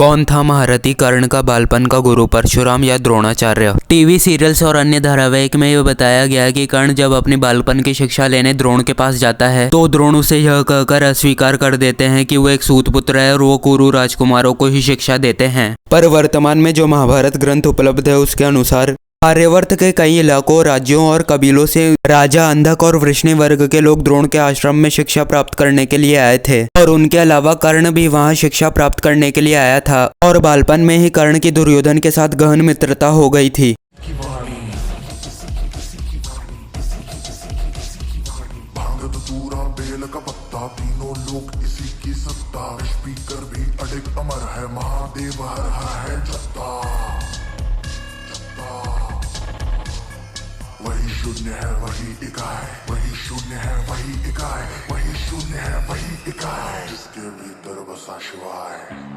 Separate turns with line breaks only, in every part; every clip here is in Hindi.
कौन था महारथी कर्ण का बालपन का गुरु, परशुराम या द्रोणाचार्य। टीवी सीरियल्स और अन्य धारावाहिक में यह बताया गया कि कर्ण जब अपनी बालपन की शिक्षा लेने द्रोण के पास जाता है तो द्रोण उसे यह कहकर अस्वीकार कर देते हैं कि वो एक सूत पुत्र है और वो कुरु राजकुमारों को ही शिक्षा देते हैं। पर वर्तमान में जो महाभारत ग्रंथ उपलब्ध है उसके अनुसार आर्यवर्त के कई इलाकों, राज्यों और कबीलों से राजा, अंधक और वृष्णि वर्ग के लोग द्रोण के आश्रम में शिक्षा प्राप्त करने के लिए आए थे और उनके अलावा कर्ण भी वहां शिक्षा प्राप्त करने के लिए आया था और बालपन में ही कर्ण की दुर्योधन के साथ गहन मित्रता हो गई थी।
तीनों लोग इसी की सत्ता, स्पीकर भी अडिग अमर है, महादेव हर हर है जत्ता। वही शून्य है वही इकाई, वही शून्य है वही इकाई, वही शून्य है वही इकाई, जिसके भीतर बसा शिवाय।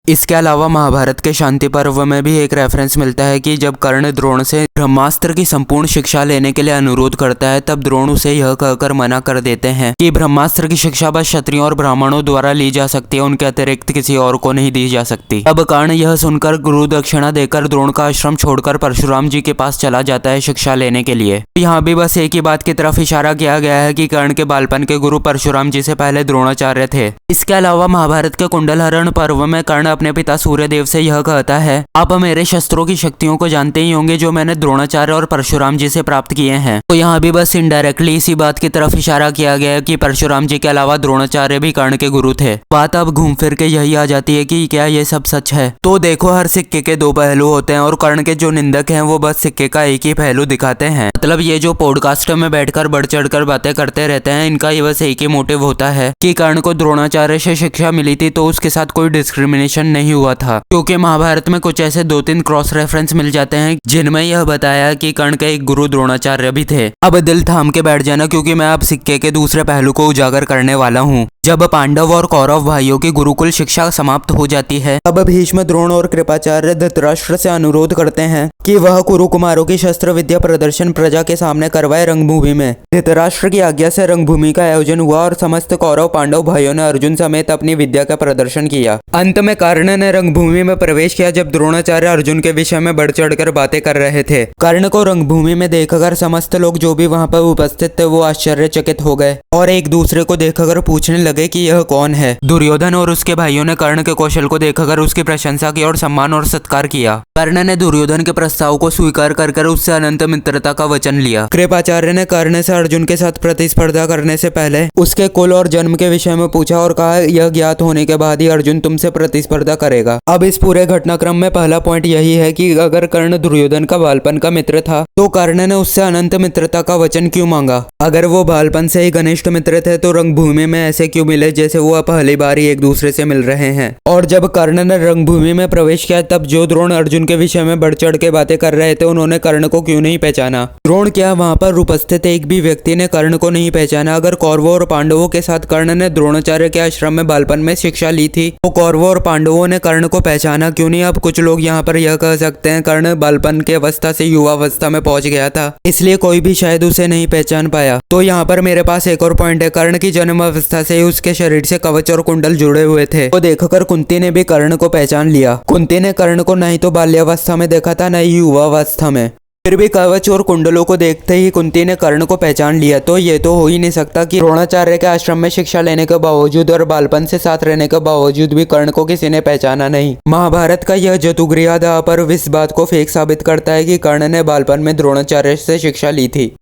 इसके अलावा महाभारत के शांति पर्व में भी एक रेफरेंस मिलता है कि जब कर्ण द्रोण से ब्रह्मास्त्र की संपूर्ण शिक्षा लेने के लिए अनुरोध करता है तब द्रोण उसे यह कहकर मना कर देते हैं कि ब्रह्मास्त्र की शिक्षा बस क्षत्रियों और ब्राह्मणों द्वारा ली जा सकती है, उनके अतिरिक्त किसी और को नहीं दी जा सकती। अब कर्ण यह सुनकर गुरु दक्षिणा देकर द्रोण का आश्रम छोड़कर परशुराम जी के पास चला जाता है शिक्षा लेने के लिए। यहाँ भी बस एक ही बात की तरफ इशारा किया गया है कि कर्ण के बालपन के गुरु परशुराम जी से पहले द्रोणाचार्य थे। इसके अलावा महाभारत के कुंडलहरण पर्व में कर्ण अपने पिता सूर्यदेव से यह कहता है, आप मेरे शस्त्रों की शक्तियों को जानते ही होंगे जो मैंने द्रोणाचार्य और परशुराम जी से प्राप्त किए हैं। तो यहाँ भी बस इनडायरेक्टली इसी बात की तरफ इशारा किया गया है कि परशुराम जी के अलावा द्रोणाचार्य भी कर्ण के गुरु थे। बात अब घूम फिर के यही आ जाती है कि क्या ये सब सच है। तो देखो, हर सिक्के के दो पहलू होते हैं और कर्ण के जो निंदक हैं वो बस सिक्के का एक ही पहलू दिखाते हैं। मतलब ये जो पॉडकास्ट में बैठकर बढ़ चढ़कर बातें करते रहते हैं, इनका ये बस एक ही मोटिव होता है कि कर्ण को द्रोणाचार्य से शिक्षा मिली थी तो उसके साथ कोई डिस्क्रिमिनेशन नहीं हुआ था, क्योंकि महाभारत में कुछ ऐसे 2-3 क्रॉस रेफरेंस मिल जाते हैं जिनमें यह बताया कि कर्ण के एक गुरु द्रोणाचार्य भी थे। अब दिल थाम के बैठ जाना, क्योंकि मैं अब सिक्के के दूसरे पहलू को उजागर करने वाला हूँ। जब पांडव और कौरव भाइयों की गुरुकुल शिक्षा समाप्त हो जाती है तब भीष्म, द्रोण और कृपाचार्य धृतराष्ट्र से अनुरोध करते हैं कि वह कुरु कुमारों की शस्त्र विद्या प्रदर्शन प्रजा के सामने करवाए रंगभूमि में। धृतराष्ट्र की आज्ञा से रंगभूमि का आयोजन हुआ और समस्त कौरव पांडव भाइयों ने अर्जुन समेत अपनी विद्या का प्रदर्शन किया। अंत में कर्ण ने रंगभूमि में प्रवेश किया जब द्रोणाचार्य अर्जुन के विषय में बढ़ चढ़कर बातें कर रहे थे। कर्ण को रंगभूमि में देखकर समस्त लोग जो भी वहां पर उपस्थित थे वो आश्चर्यचकित हो गए और एक दूसरे को देखकर पूछने लगे कि यह कौन है। दुर्योधन और उसके भाइयों ने कर्ण के कौशल को देखकर उसकी प्रशंसा की और सम्मान और सत्कार किया। कर्ण ने दुर्योधन के प्रस्ताव को स्वीकार कर उससे अनंत मित्रता का वचन लिया। कृपाचार्य ने कर्ण से अर्जुन के साथ प्रतिस्पर्धा करने से पहले उसके कुल और जन्म के विषय में पूछा और कहा, यह ज्ञात होने के बाद ही अर्जुन तुमसे प्रतिस्पर्धा करेगा। अब इस पूरे घटनाक्रम में पहला पॉइंट यही है कि अगर कर्ण दुर्योधन का बालपन का मित्र था तो कर्ण ने उससे अनंत मित्रता का वचन क्यों मांगा। अगर वो बालपन से ही घनिष्ठ मित्र थे तो रंगभूमि में ऐसे क्यों मिले जैसे वो पहली बार ही एक दूसरे से मिल रहे हैं। और जब कर्ण ने रंगभूमि में प्रवेश किया तब जो द्रोण अर्जुन के विषय में बढ़ चढ़ के बातें कर रहे थे उन्होंने कर्ण को क्यों नहीं पहचाना। द्रोण क्या वहां पर उपस्थित एक भी व्यक्ति ने कर्ण को नहीं पहचाना। अगर कौरवों और पांडवों के साथ कर्ण ने द्रोणाचार्य के आश्रम में बालपन में शिक्षा ली थी तो कौरवों और पांडवों ने कर्ण को पहचाना क्यों नहीं। अब कुछ लोग यहाँ पर यह कह सकते हैं कर्ण बालपन की अवस्था से युवावस्था में पहुंच गया था, इसलिए कोई भी शायद उसे नहीं पहचान पाया। तो यहाँ पर मेरे पास एक और पॉइंट है, कर्ण की जन्म अवस्था से ही उसके शरीर से कवच और कुंडल जुड़े हुए थे। वो देखकर कुंती ने भी कर्ण को पहचान लिया। कुंती ने कर्ण को नहीं तो बाल्यावस्था में देखा था, नहीं युवावस्था में, फिर भी कवच और कुंडलों को देखते ही कुंती ने कर्ण को पहचान लिया। तो ये तो हो ही नहीं सकता कि द्रोणाचार्य के आश्रम में शिक्षा लेने के बावजूद और बालपन से साथ रहने के बावजूद भी कर्ण को किसी ने पहचाना नहीं। महाभारत का यह जतुगृह पर इस बात को फेक साबित करता है कि कर्ण ने बालपन में द्रोणाचार्य से शिक्षा ली थी।